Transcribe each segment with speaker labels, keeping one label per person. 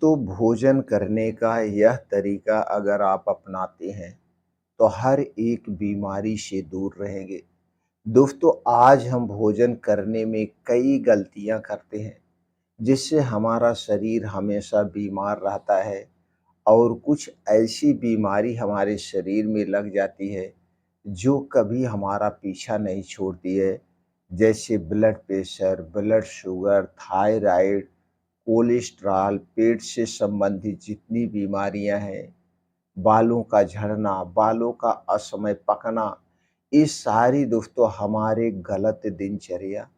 Speaker 1: दोस्तों, भोजन करने का यह तरीका अगर आप अपनाते हैं, तो हर एक बीमारी से दूर रहेंगे। दोस्तों, आज हम भोजन करने में कई गलतियाँ करते हैं, जिससे हमारा शरीर हमेशा बीमार रहता है और कुछ ऐसी बीमारी हमारे शरीर में लग जाती है, जो कभी हमारा पीछा नहीं छोड़ती है। जैसे blood pressure, blood sugar, thyroid, cholesterol, पेट से संबंधित जितनी बीमारियां हैं, बालों का झड़ना, बालों का असमय पकना, ये सारी दोस्तों हमारे गलत दिनचर्या,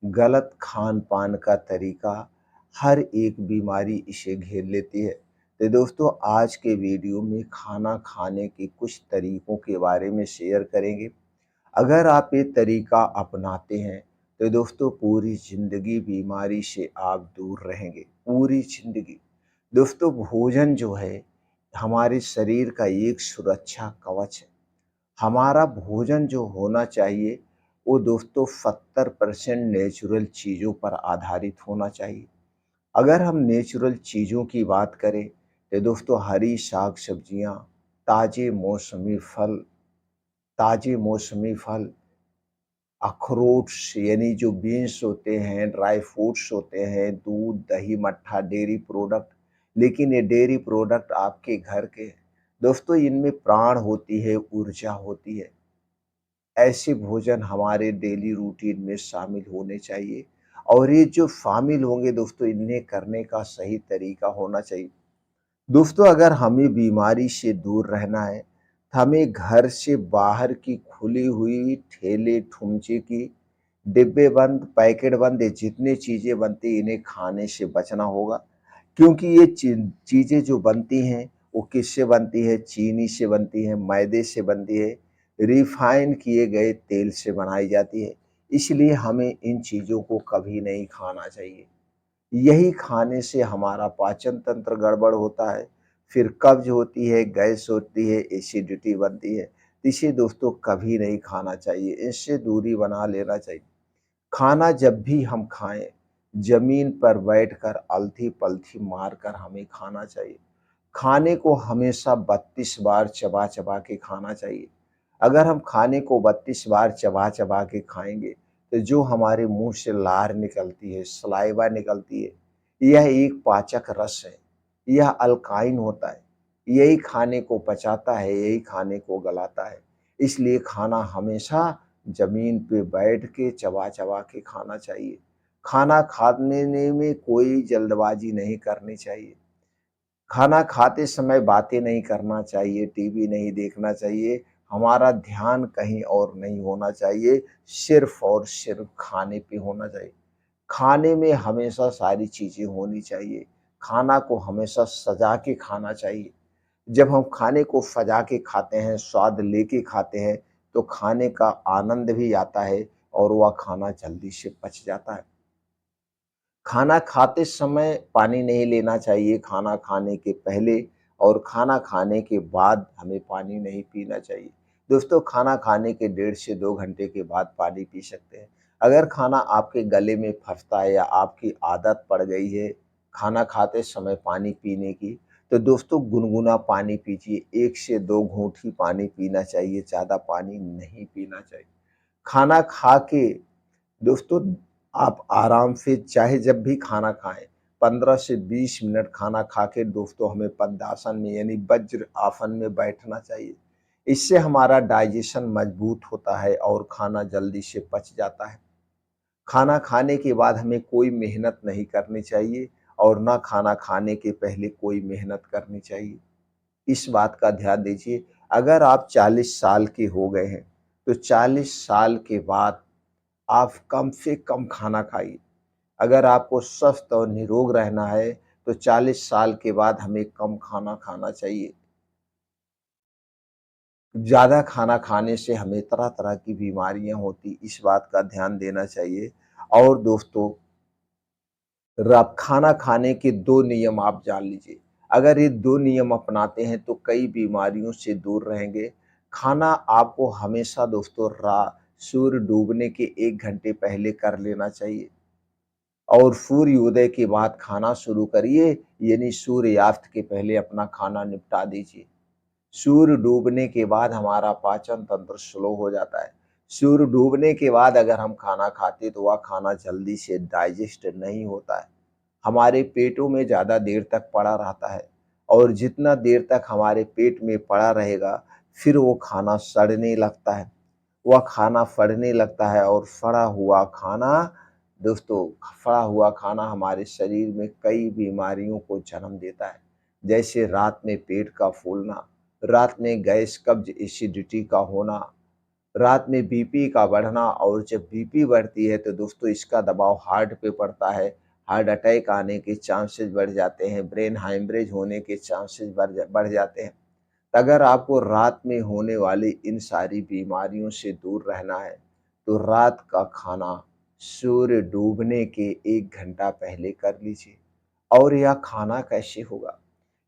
Speaker 1: गलत खान-पान का तरीका, हर एक बीमारी इसे घेर लेती है। तो दोस्तों, आज के वीडियो में खाना खाने के कुछ तरीकों के बारे में शेयर करेंगे। अगर आप ये तरीका अपनाते हैं, तो दोस्तों पूरी ज़िंदगी बीमारी से आप दूर रहेंगे, पूरी ज़िंदगी। दोस्तों, भोजन जो है, हमारे शरीर का एक सुरक्षा कवच है। हमारा भोजन जो होना चाहिए, वो दोस्तों 70% नेचुरल चीज़ों पर आधारित होना चाहिए। अगर हम नेचुरल चीज़ों की बात करें, तो दोस्तों हरी साग-सब्जियाँ, ताज़े मौसमी फल, अखरोट्स यानी जो बीन्स होते हैं, ड्राई फ्रूट्स होते हैं, दूध, दही, मट्ठा, डेयरी प्रोडक्ट, लेकिन ये डेयरी प्रोडक्ट आपके घर के हैं। दोस्तों, इनमें प्राण होती है, ऊर्जा होती है। ऐसे भोजन हमारे डेली रूटीन में शामिल होने चाहिए और ये जो शामिल होंगे दोस्तों, इन्हें करने का सही तरीका होना चाहिए। दोस्तों, अगर हमें बीमारी से दूर रहना है, तो हमें घर से बाहर की खुली हुई ठेले-ठुमचे की डिब्बे बंद, पैकेट बंद ये जितनी चीज़ें बनती हैं, इन्हें खाने से बचना होगा। क्योंकि ये चीज़ें जो बनती हैं, वो किससे बनती है? चीनी से बनती हैं, मैदे से बनती है, रिफाइन किए गए तेल से बनाई जाती है। इसलिए हमें इन चीज़ों को कभी नहीं खाना चाहिए। यही खाने से हमारा पाचन तंत्र गड़बड़ होता है, फिर कब्ज़ होती है, गैस होती है, एसिडिटी बनती है। इसे दोस्तों कभी नहीं खाना चाहिए, इससे दूरी बना लेना चाहिए। खाना जब भी हम खाएँ, ज़मीन पर बैठकर अलथी-पलथी मारकर हमें खाना चाहिए। खाने को हमेशा 32 बार चबा-चबा के खाना चाहिए। अगर हम खाने को 32 बार चबा-चबा के खाएँगे, तो जो हमारे मुँह से लार निकलती है, सलाइवा निकलती है, यह एक पाचक रस है, यह अल्काइन होता है। यही खाने को पचाता है, यही खाने को गलाता है। इसलिए खाना हमेशा ज़मीन पे बैठ के चबा-चबा के खाना चाहिए। खाना खाने में कोई जल्दबाज़ी नहीं करनी चाहिए। खाना खाते समय बातें नहीं करना चाहिए, टीवी नहीं देखना चाहिए, हमारा ध्यान कहीं और नहीं होना चाहिए, सिर्फ़ और सिर्फ़ खाने पे होना चाहिए। खाने में हमेशा सारी चीज़ें होनी चाहिए, खाना को हमेशा सजा के खाना चाहिए। जब हम खाने को सजा के खाते हैं, स्वाद लेके खाते हैं, तो खाने का आनंद भी आता है और वह खाना जल्दी से पच जाता है। खाना खाते समय पानी नहीं लेना चाहिए, खाना खाने के पहले और खाना खाने के बाद हमें पानी नहीं पीना चाहिए। दोस्तों, खाना खाने के 1.5 से 2 घंटे के बाद पानी पी सकते हैं। अगर खाना आपके गले में फँसता है या आपकी आदत पड़ गई है खाना खाते समय पानी पीने की, तो दोस्तों गुनगुना पानी पीजिए, 1 से 2 घूँट ही पानी पीना चाहिए, ज़्यादा पानी नहीं पीना चाहिए। खाना खा के दोस्तों आप आराम से चाहे जब भी खाना खाएँ, 15 से 20 मिनट खाना खा के दोस्तों हमें पद्मासन में यानी वज्र आसन में बैठना चाहिए। इससे हमारा डाइजेशन मजबूत होता है और खाना जल्दी से पच जाता है। खाना खाने के बाद हमें कोई मेहनत नहीं करनी चाहिए और ना खाना खाने के पहले कोई मेहनत करनी चाहिए। इस बात का ध्यान दीजिए, अगर आप 40 साल के हो गए हैं, तो 40 साल के बाद आप कम से कम खाना खाइए। अगर आपको स्वस्थ और निरोग रहना है, तो 40 साल के बाद हमें कम खाना खाना चाहिए। ज़्यादा खाना खाने से हमें तरह-तरह की बीमारियाँ होती, इस बात का ध्यान देना चाहिए। और दोस्तों, खाना खाने के 2 नियम आप जान लीजिए। अगर ये 2 नियम अपनाते हैं तो कई बीमारियों से दूर रहेंगे। खाना आपको हमेशा दोस्तों सूर्य डूबने के 1 घंटे पहले कर लेना चाहिए। और सूर्योदय के बाद खाना शुरू करिए, यानी सूर्यास्त के पहले अपना खाना निपटा दीजिए। सूर्य डूबने के बाद हमारा पाचन तंत्र स्लो हो जाता है। सूर्य डूबने के बाद अगर हम खाना खाते तो वह खाना जल्दी से डाइजेस्ट नहीं होता है, हमारे पेटों में ज़्यादा देर तक पड़ा रहता है, और जितना देर तक हमारे पेट में पड़ा रहेगा, फिर वो खाना सड़ने लगता है। वह खाना सड़ने लगता है, और सड़ा हुआ खाना दोस्तों, सड़ा हुआ खाना हमारे शरीर में कई बीमारियों को जन्म देता है। जैसे रात में पेट का फूलना, रात में गैस, कब्ज, एसिडिटी का होना, रात में बीपी का बढ़ना, और जब बीपी बढ़ती है तो दोस्तों इसका दबाव हार्ट पे पड़ता है, हार्ट अटैक आने के चांसेस बढ़ जाते हैं, ब्रेन हाइमरेज होने के चांसेस बढ़ जाते हैं। अगर आपको रात में होने वाली इन सारी बीमारियों से दूर रहना है, तो रात का खाना सूर्य डूबने के 1 घंटा पहले कर लीजिए। और यह खाना कैसे होगा?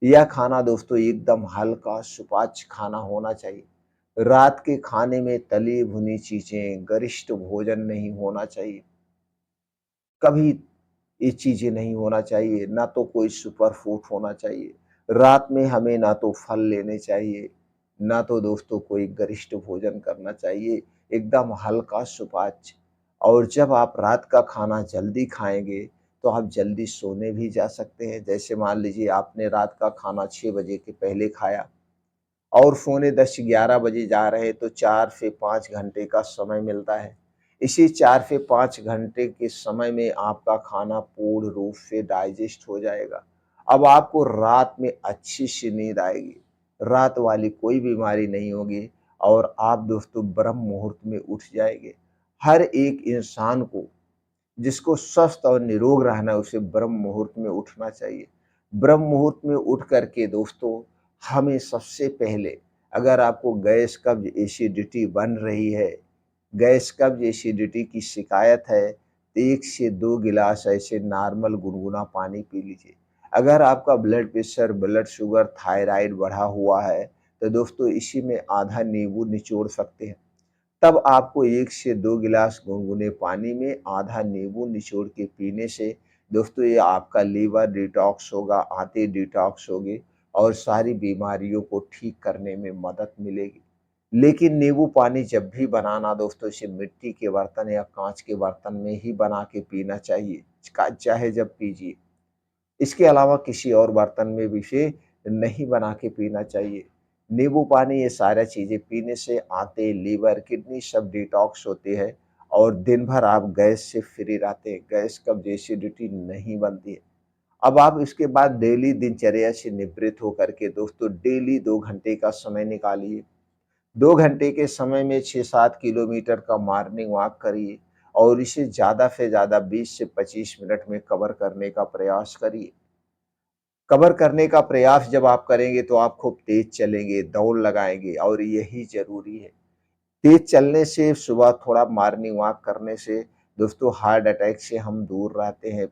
Speaker 1: यह खाना दोस्तों एकदम हल्का सुपाच्य खाना होना चाहिए। रात के खाने में तली भुनी चीज़ें, गरिष्ठ भोजन नहीं होना चाहिए। कभी ये चीज़ें नहीं होना चाहिए, ना तो कोई सुपर फूड होना चाहिए। रात में हमें ना तो फल लेने चाहिए, ना तो दोस्तों कोई गरिष्ठ भोजन करना चाहिए, एकदम हल्का सुपाच्य। और जब आप रात का खाना जल्दी खाएँगे, तो आप जल्दी सोने भी जा सकते हैं। जैसे मान लीजिए आपने रात का खाना 6 बजे के पहले खाया और सोने 10-11 बजे जा रहे हैं, तो 4 से 5 घंटे का समय मिलता है। इसी 4 से 5 घंटे के समय में आपका खाना पूर्ण रूप से डाइजेस्ट हो जाएगा। अब आपको रात में अच्छी सी नींद आएगी, रात वाली कोई बीमारी नहीं होगी, और आप दोस्तों ब्रह्म मुहूर्त में उठ जाएँगे। हर एक इंसान को, जिसको स्वस्थ और निरोग रहना है, उसे ब्रह्म मुहूर्त में उठना चाहिए। ब्रह्म मुहूर्त में उठ कर के दोस्तों, हमें सबसे पहले, अगर आपको गैस, कब्ज़, एसिडिटी बन रही है, गैस, कब्ज़, एसिडिटी की शिकायत है, तो 1 से 2 गिलास ऐसे नॉर्मल गुनगुना पानी पी लीजिए। अगर आपका blood pressure, blood sugar, thyroid बढ़ा हुआ है, तो दोस्तों इसी में आधा नींबू निचोड़ सकते हैं। तब आपको 1 से 2 गिलास गुनगुने पानी में आधा नींबू निचोड़ के पीने से दोस्तों ये आपका लीवर डिटॉक्स होगा, आंतें डिटॉक्स होगी, और सारी बीमारियों को ठीक करने में मदद मिलेगी। लेकिन नींबू पानी जब भी बनाना दोस्तों, इसे मिट्टी के बर्तन या काँच के बर्तन में ही बना के पीना चाहिए, चाहे जब पीजिए। इसके अलावा किसी और बर्तन में भी इसे नहीं बना के पीना चाहिए। नींबू पानी, ये सारी चीज़ें पीने से आंतें, लीवर, किडनी सब डिटॉक्स होती है, और दिन भर आप गैस से फ्री रहते हैं, गैस, कब्ज़, एसिडिटी नहीं बनती है। अब आप इसके बाद डेली दिनचर्या से निवृत्त होकर के दोस्तों डेली 2 घंटे का समय निकालिए। 2 घंटे के समय में 6-7 किलोमीटर का मॉर्निंग वॉक करिए, और इसे ज़्यादा से ज़्यादा 20 से 25 मिनट में कवर करने का प्रयास करिए। कवर करने का प्रयास जब आप करेंगे तो आप खूब तेज़ चलेंगे, दौड़ लगाएँगे, और यही ज़रूरी है। तेज़ चलने से, सुबह थोड़ा मॉर्निंग वॉक करने से दोस्तों हार्ट अटैक से हम दूर रहते हैं,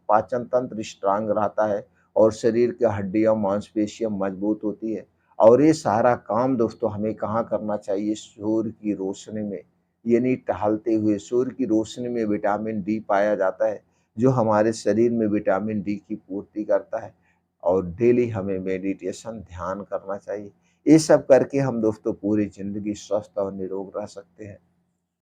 Speaker 1: पाचन तंत्र स्ट्रॉन्ग रहता है, और शरीर की हड्डियाँ, मांसपेशियाँ मजबूत होती है। और ये सारा काम दोस्तों हमें कहाँ करना चाहिए? सूर्य की रोशनी में, यानी टहलते हुए। सूर्य की रोशनी में विटामिन डी पाया जाता है, जो हमारे शरीर में विटामिन डी की पूर्ति करता है। और डेली हमें मेडिटेशन, ध्यान करना चाहिए। ये सब करके हम दोस्तों पूरी ज़िंदगी स्वस्थ और निरोग रह सकते हैं।